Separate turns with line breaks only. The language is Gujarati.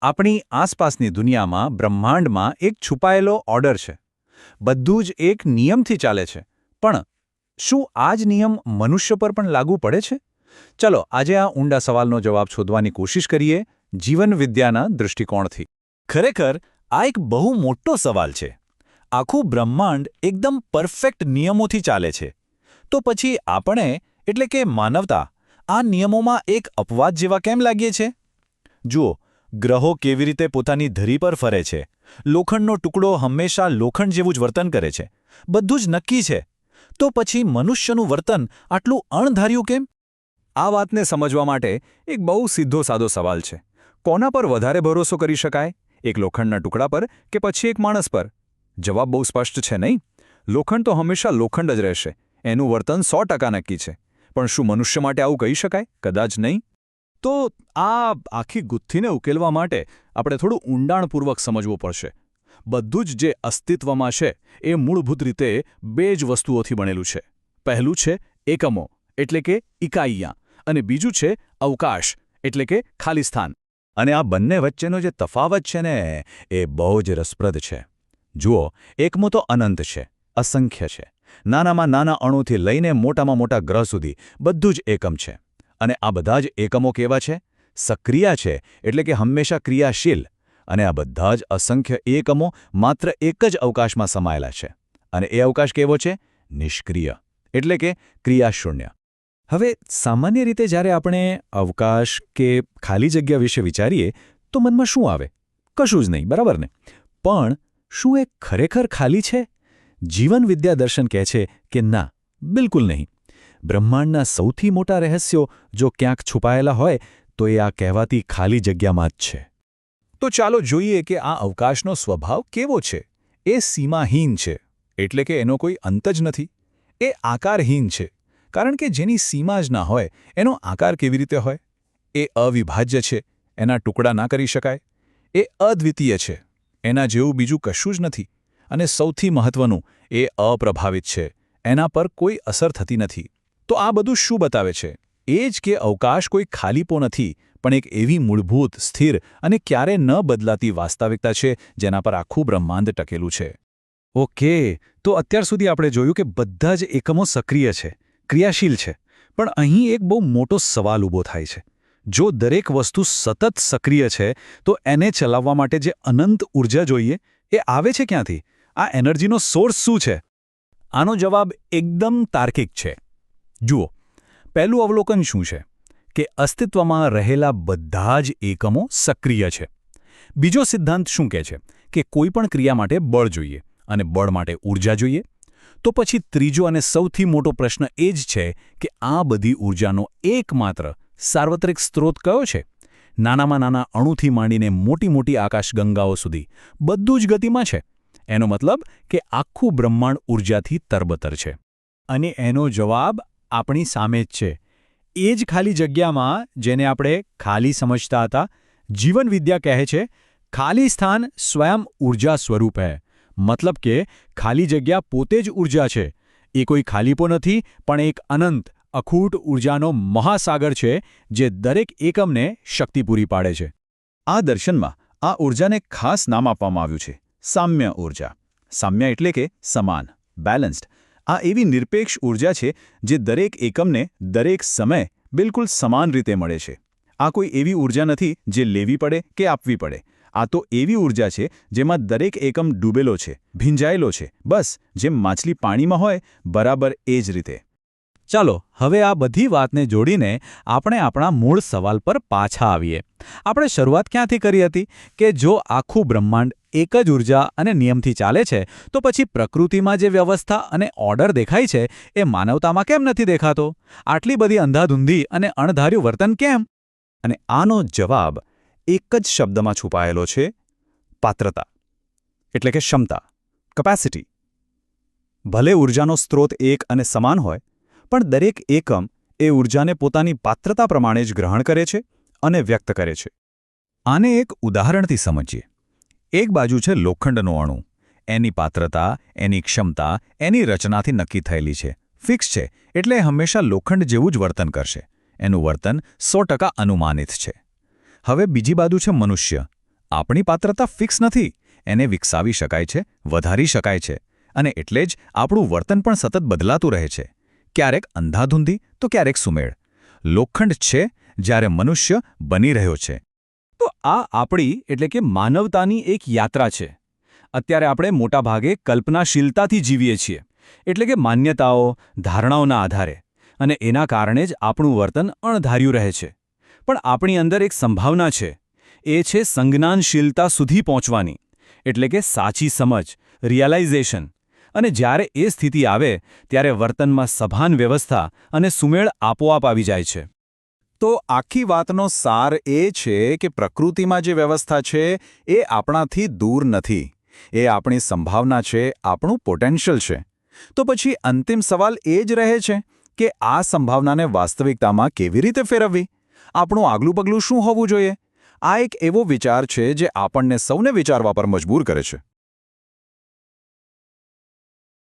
આપણી આસપાસની દુનિયામાં બ્રહ્માંડમાં એક છુપાયેલો ઓર્ડર છે. બધું જ એક નિયમથી ચાલે છે. પણ શું આ જ નિયમ મનુષ્ય પર પણ લાગુ પડે છે? ચલો આજે આ ઊંડા સવાલનો જવાબ શોધવાની કોશિશ કરીએ જીવનવિદ્યાના દૃષ્ટિકોણથી.
ખરેખર આ એક બહુ મોટો સવાલ છે. આખું બ્રહ્માંડ એકદમ પરફેક્ટ નિયમોથી ચાલે છે. તો પછી આપણે એટલે કે માનવતા આ નિયમોમાં એક અપવાદ જેવા કેમ લાગીએ છે? જુઓ, ગ્રહો કેવી રીતે પોતાની ધરી પર ફરે છે. લોખંડનો ટુકડો હંમેશા લોખંડ જેવું જ વર્તન કરે છે. બધું જ નક્કી છે. તો પછી મનુષ્યનું વર્તન આટલું અણધાર્યું કેમ?
આ વાતને સમજવા માટે એક બહુ સીધો સાદો સવાલ છે. કોના પર વધારે ભરોસો કરી શકાય? એક લોખંડના ટુકડા પર કે પછી એક માણસ પર? જવાબ બહુ સ્પષ્ટ છે નહીં? લોખંડ તો હંમેશા લોખંડ જ રહેશે. એનું વર્તન 100% નક્કી છે. પણ શું મનુષ્ય માટે આવું કહી શકાય? કદાચ નહીં. તો આ આખી ગુથ્થીને ઉકેલવા માટે આપણે થોડું ઊંડાણપૂર્વક સમજવું પડશે. બધું જ જે અસ્તિત્વમાં છે એ મૂળભૂત રીતે બે જ વસ્તુઓથી બનેલું છે. પહેલું છે એકમો એટલે કે ઇકાઈયા અને બીજું છે અવકાશ એટલે કે ખાલી સ્થાન. અને આ બંને વચ્ચેનો જે તફાવત છે ને એ બહુ જ રસપ્રદ છે. જુઓ, એકમો તો અનંત છે, અસંખ્ય છે. નાનામાં નાના અણુથી લઈને મોટામાં મોટા ગ્રહ સુધી બધું જ એકમ છે. અને આ બધા જ એકમો કેવા છે? સક્રિય છે એટલે કે હંમેશા ક્રિયાશીલ. અને આ બધા જ અસંખ્ય એકમો માત્ર એક જ અવકાશમાં સમાયેલા છે. અને એ અવકાશ કેવો છે? નિષ્ક્રિય એટલે કે ક્રિયાશૂન્ય. હવે સામાન્ય રીતે જ્યારે આપણે અવકાશ કે ખાલી જગ્યા વિશે વિચારીએ તો મનમાં શું આવે? કશું જ નહીં, બરાબર ને? પણ શું એ ખરેખર ખાલી છે? જીવનવિદ્યા દર્શન કહે છે કે ના, બિલકુલ નહીં. બ્રહ્માંડના સૌથી મોટા રહસ્યો જો ક્યાંક છુપાયેલા હોય તો એ આ કહેવાતી ખાલી જગ્યામાં જ છે. તો ચાલો જોઈએ કે આ અવકાશનો સ્વભાવ કેવો છે. એ સીમાહીન છે એટલે કે એનો કોઈ અંત જ નથી. એ આકારહીન છે કારણ કે જેની સીમા જ ના હોય એનો આકાર કેવી રીતે હોય? એ અવિભાજ્ય છે, એના ટુકડા ના કરી શકાય. એ અદ્વિતીય છે, એના જેવું બીજું કશું જ નથી. અને સૌથી મહત્વનું, એ અપ્રભાવિત છે, એના પર કોઈ અસર થતી નથી. તો આ બધું શું બતાવે છે? એ જ કે અવકાશ કોઈ ખાલીપો નથી, પણ એક એવી મૂળભૂત, સ્થિર અને ક્યારે ન બદલાતી વાસ્તવિકતા છે જેના પર આખું બ્રહ્માંડ ટકેલું છે. ઓકે, તો અત્યાર સુધી આપણે જોયું કે બધા જ એકમો સક્રિય છે, ક્રિયાશીલ છે. પણ અહીં એક બહુ મોટો સવાલ ઊભો થાય છે. જો દરેક વસ્તુ સતત સક્રિય છે તો એને ચલાવવા માટે જે અનંત ઊર્જા જોઈએ એ આવે છે ક્યાંથી? આ એનર્જીનો સોર્સ શું છે? આનો જવાબ એકદમ તાર્કિક છે. જુઓ, પહેલું અવલોકન શું છે? કે અસ્તિત્વમાં રહેલા બધા જ એકમો સક્રિય છે. બીજો સિદ્ધાંત શું કહે છે? કે કોઈ પણ ક્રિયા માટે બળ જોઈએ અને બળ માટે ઊર્જા જોઈએ. તો પછી ત્રીજો અને સૌથી મોટો પ્રશ્ન એ જ છે કે આ બધી ઊર્જાનો એકમાત્ર સાર્વત્રિક સ્ત્રોત કયો છે? નાનામાં નાના અણુથી માંડીને મોટી મોટી આકાશગંગાઓ સુધી બધું જ ગતિમાં છે. એનો મતલબ કે આખું બ્રહ્માંડ ઊર્જાથી તરબતર છે. અને એનો જવાબ આપણી સામે જ છે. એ જ ખાલી જગ્યામાં જેને આપણે ખાલી સમજતા હતા, જીવનવિદ્યા કહે છે ખાલી સ્થાન સ્વયં ઊર્જા સ્વરૂપ હૈ. મતલબ કે ખાલી જગ્યા પોતે જ ઊર્જા છે. એ કોઈ ખાલીપો નથી, પણ એક અનંત અખૂટ ઊર્જાનો મહાસાગર છે જે દરેક એકમને શક્તિ પૂરી પાડે છે. આ દર્શનમાં આ ઊર્જાને ખાસ નામ આપવામાં આવ્યું છે, સામ્ય ઊર્જા. સામ્ય એટલે કે સમાન, બેલેન્સ્ડ. આ એવી નિરપેક્ષ ઊર્જા છે જે દરેક એકમને દરેક સમય બિલકુલ સમાન રીતે મળે છે. આ કોઈ એવી ઊર્જા નથી જે લેવી પડે કે આપવી પડે. આ તો એવી ઊર્જા છે જેમાં દરેક એકમ ડૂબેલો છે, ભીંજાયેલો છે, બસ જેમ માછલી પાણીમાં હોય બરાબર એ જ રીતે. ચાલો હવે આ બધી વાતને જોડીને આપણે આપણા મૂળ સવાલ પર પાછા આવીએ. આપણે શરૂઆત ક્યાંથી કરી હતી કે જો આખું બ્રહ્માંડ એક જ ઊર્જા અને નિયમથી ચાલે છે તો પછી પ્રકૃતિમાં જે વ્યવસ્થા અને ઓર્ડર દેખાય છે એ માનવતામાં કેમ નથી દેખાતો? આટલી બધી અંધાધૂંધી અને અણધાર્યું વર્તન કેમ? અને આનો જવાબ એક જ શબ્દમાં છુપાયેલો છે: પાત્રતા. એટલે કે ક્ષમતા, કેપેસિટી. ભલે ઊર્જાનો સ્ત્રોત એક અને સમાન હોય, પણ દરેક એકમ એ ઊર્જાને પોતાની પાત્રતા પ્રમાણે જ ગ્રહણ કરે છે અને વ્યક્ત કરે છે. આને એક ઉદાહરણથી સમજીએ. એક બાજુ છે લોખંડનો અણુ. એની પાત્રતા, એની ક્ષમતા, એની રચનાથી નક્કી થયેલી છે, ફિક્સ છે, એટલે હંમેશા લોખંડ જેવું જ વર્તન કરશે. એનું વર્તન 100% અનુમાનિત છે. હવે બીજી બાજુ છે મનુષ્ય. આપણી પાત્રતા ફિક્સ નથી, એને વિકસાવી શકાય છે, વધારી શકાય છે, અને એટલે જ આપણું વર્તન પણ સતત બદલાતું રહે છે, ક્યારેક અંધાધૂંધી તો ક્યારેક સુમેળ. લોખંડ છે જ્યારે મનુષ્ય બની રહ્યો છે.
તો આ આપણી એટલે કે માનવતાની એક યાત્રા છે. અત્યારે આપણે મોટાભાગે કલ્પનાશીલતાથી જીવીએ છીએ, એટલે કે માન્યતાઓ, ધારણાઓના આધારે, અને એના કારણે જ આપણું વર્તન અણધાર્યું રહે છે. પણ આપણી અંદર એક સંભાવના છે, એ છે સંજ્ઞાનશીલતા સુધી પહોંચવાની, એટલે કે સાચી સમજ, રિયલાઇઝેશન. અને જ્યારે એ સ્થિતિ આવે ત્યારે વર્તનમાં સભાન વ્યવસ્થા અને સુમેળ આપોઆપ આવી જાય છે.
તો આખી વાતનો સાર એ છે કે પ્રકૃતિમાં જે વ્યવસ્થા છે એ આપણાથી દૂર નથી. એ આપણી સંભાવના છે, આપણું પોટેન્શિયલ છે. તો પછી અંતિમ સવાલ એ જ રહે છે કે આ સંભાવનાને વાસ્તવિકતામાં કેવી રીતે ફેરવવી? આપણું આગલું પગલું શું હોવું જોઈએ? આ એક એવો વિચાર છે જે આપણને સૌને વિચારવા પર મજબૂર કરે છે.